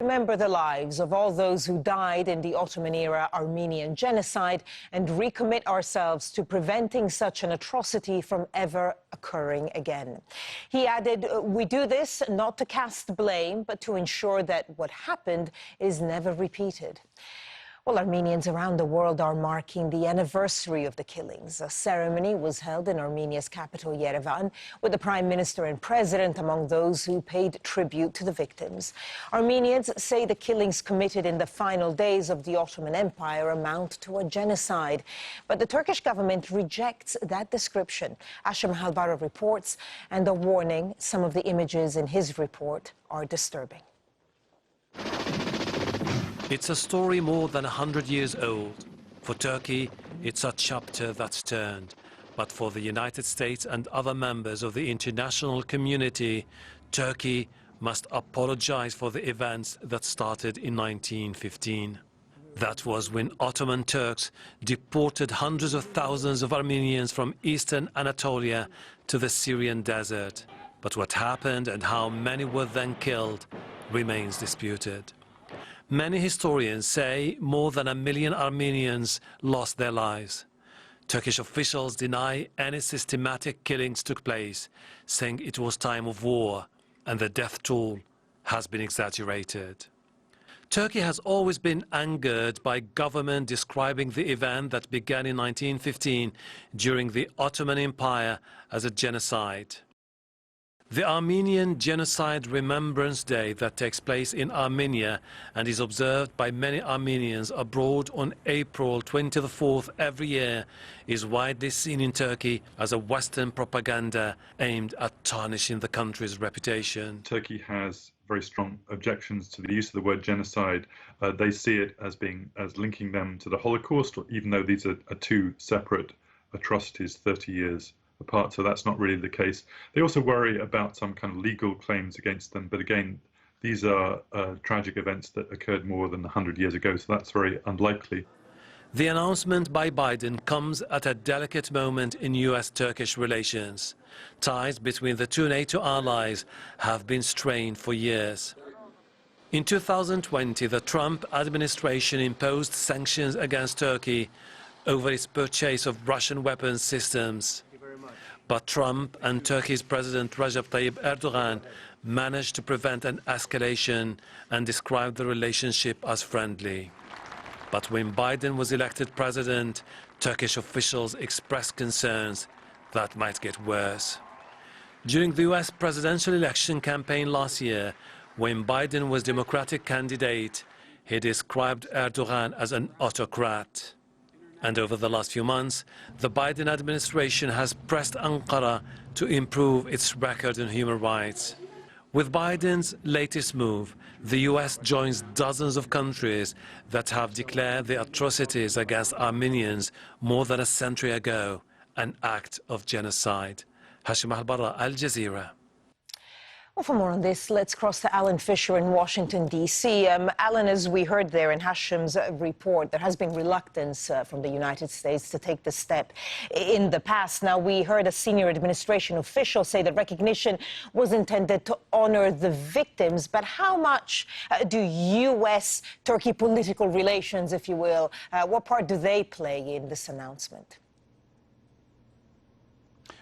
remember the lives of all those who died in the Ottoman-era Armenian genocide and recommit ourselves to preventing such an atrocity from ever occurring again. He added, "We do this not to cast blame, but to ensure that what happened is never repeated." Well, Armenians around the world are marking the anniversary of the killings. A ceremony was held in Armenia's capital, Yerevan, with the Prime Minister and President among those who paid tribute to the victims. Armenians say the killings committed in the final days of the Ottoman Empire amount to a genocide. But the Turkish government rejects that description. Asham Halbara reports, and a warning, some of the images in his report are disturbing. It's a story more than 100 years old. For Turkey, it's a chapter that's turned. But for the United States and other members of the international community, Turkey must apologize for the events that started in 1915. That was when Ottoman Turks deported hundreds of thousands of Armenians from eastern Anatolia to the Syrian desert. But what happened and how many were then killed remains disputed. Many historians say more than 1 million Armenians lost their lives. Turkish officials deny any systematic killings took place, saying it was time of war and the death toll has been exaggerated. Turkey has always been angered by government describing the event that began in 1915 during the Ottoman Empire as a genocide. The Armenian Genocide Remembrance Day that takes place in Armenia and is observed by many Armenians abroad on April 24th every year is widely seen in Turkey as a Western propaganda aimed at tarnishing the country's reputation. Turkey has very strong objections to the use of the word genocide. They see it as linking them to the Holocaust, even though these are two separate atrocities 30 years apart, so that's not really the case. They also worry about some kind of legal claims against them, but again, these are tragic events that occurred more than 100 years ago, so that's very unlikely. The announcement by Biden comes at a delicate moment in US-Turkish relations. Ties between the two NATO allies have been strained for years. In 2020, the Trump administration imposed sanctions against Turkey over its purchase of Russian weapons systems. But Trump and Turkey's President Recep Tayyip Erdogan managed to prevent an escalation and described the relationship as friendly. But when Biden was elected president, Turkish officials expressed concerns that might get worse. During the US presidential election campaign last year, when Biden was Democratic candidate, he described Erdogan as an autocrat. And over the last few months, the Biden administration has pressed Ankara to improve its record on human rights. With Biden's latest move, the US joins dozens of countries that have declared the atrocities against Armenians more than a century ago an act of genocide. Hashim Al-Barra, Al Jazeera. Well, for more on this, let's cross to Alan Fisher in Washington, D.C. Alan, as we heard there in Hashim's report, there has been reluctance from the United States to take this step in the past. Now, we heard a senior administration official say that recognition was intended to honor the victims. But how much do U.S.-Turkey political relations, if you will, what part do they play in this announcement?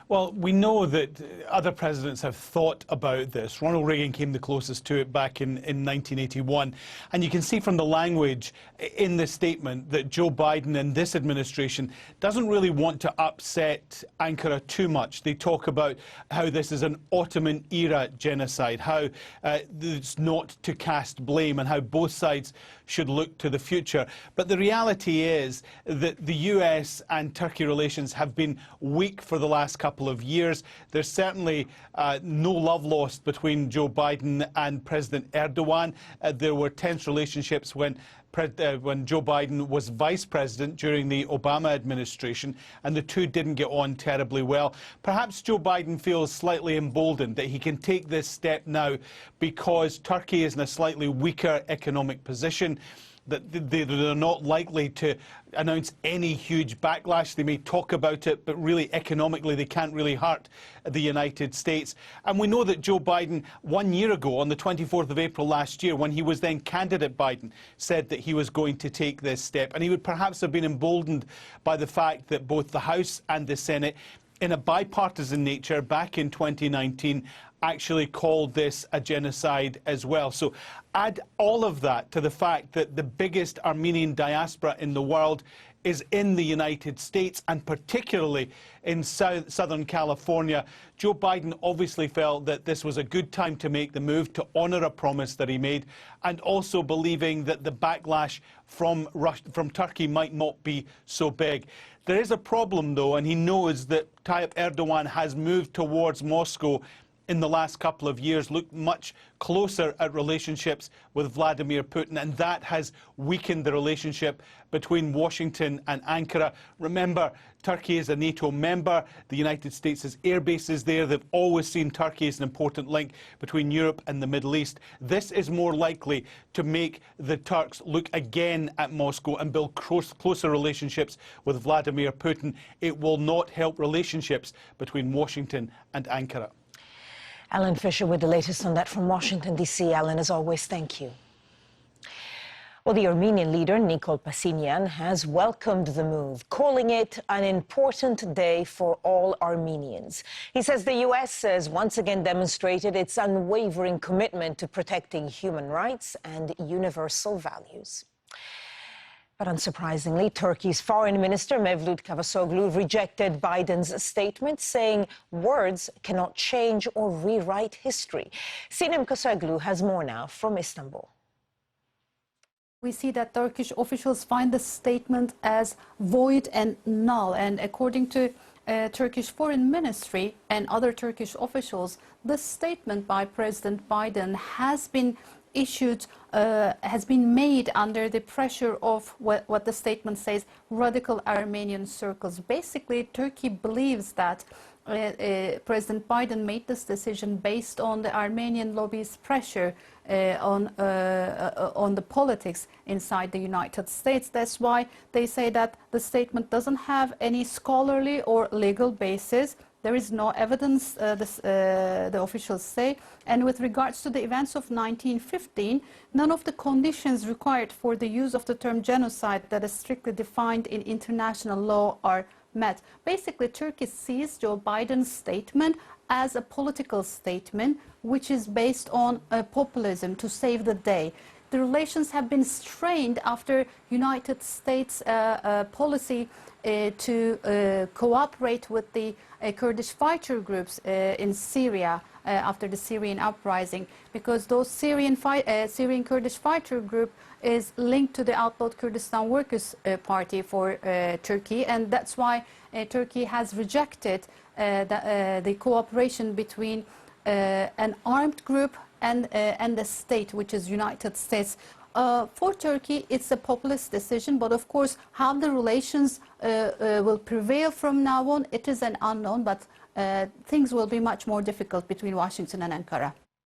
Well, we know that other presidents have thought about this. Ronald Reagan came the closest to it back in 1981. And you can see from the language in this statement that Joe Biden and this administration doesn't really want to upset Ankara too much. They talk about how this is an Ottoman-era genocide, how it's not to cast blame, and how both sides should look to the future. But the reality is that the US and Turkey relations have been weak for the last couple of years. There's certainly no love lost between Joe Biden and President Erdogan. There were tense relationships when when Joe Biden was vice president during the Obama administration, and the two didn't get on terribly well. Perhaps Joe Biden feels slightly emboldened that he can take this step now because Turkey is in a slightly weaker economic position, that they're not likely to announce any huge backlash. They may talk about it, but really economically they can't really hurt the United States. And we know that Joe Biden, 1 year ago, on the 24th of April last year, when he was then candidate Biden, said that he was going to take this step. And he would perhaps have been emboldened by the fact that both the House and the Senate, in a bipartisan nature, back in 2019, actually called this a genocide as well. So add all of that to the fact that the biggest Armenian diaspora in the world is in the United States, and particularly in Southern California. Joe Biden obviously felt that this was a good time to make the move, to honour a promise that he made, and also believing that the backlash from Turkey might not be so big. There is a problem, though, and he knows that Tayyip Erdogan has moved towards Moscow in the last couple of years, looked much closer at relationships with Vladimir Putin, and that has weakened the relationship between Washington and Ankara. Remember, Turkey is a NATO member. The United States has air bases there. They've always seen Turkey as an important link between Europe and the Middle East. This is more likely to make the Turks look again at Moscow and build closer relationships with Vladimir Putin. It will not help relationships between Washington and Ankara. Alan Fisher with the latest on that from Washington, D.C. Alan, as always, thank you. Well, the Armenian leader, Nikol Pashinyan, has welcomed the move, calling it an important day for all Armenians. He says the U.S. has once again demonstrated its unwavering commitment to protecting human rights and universal values. But unsurprisingly, Turkey's Foreign Minister Mevlut Cavusoglu rejected Biden's statement, saying words cannot change or rewrite history. Sinem Kosoglu has more now from Istanbul. We see that Turkish officials find the statement as void and null. And according to Turkish Foreign Ministry and other Turkish officials, the statement by President Biden has been made under the pressure of what the statement says, radical Armenian circles. Basically, Turkey believes that President Biden made this decision based on the Armenian lobby's pressure on the politics inside the United States. That's why they say that the statement doesn't have any scholarly or legal basis. There is no evidence, the officials say. And with regards to the events of 1915, none of the conditions required for the use of the term genocide that is strictly defined in international law are met. Basically, Turkey sees Joe Biden's statement as a political statement, which is based on populism to save the day. The relations have been strained after United States policy to cooperate with the Kurdish fighter groups in Syria after the Syrian uprising, because those Syrian Kurdish fighter group is linked to the outlawed Kurdistan Workers' Party for Turkey, and that's why Turkey has rejected the cooperation between an armed group and the state, which is United States. For Turkey, it's a populist decision, but of course, how the relations will prevail from now on, it is an unknown, but things will be much more difficult between Washington and Ankara.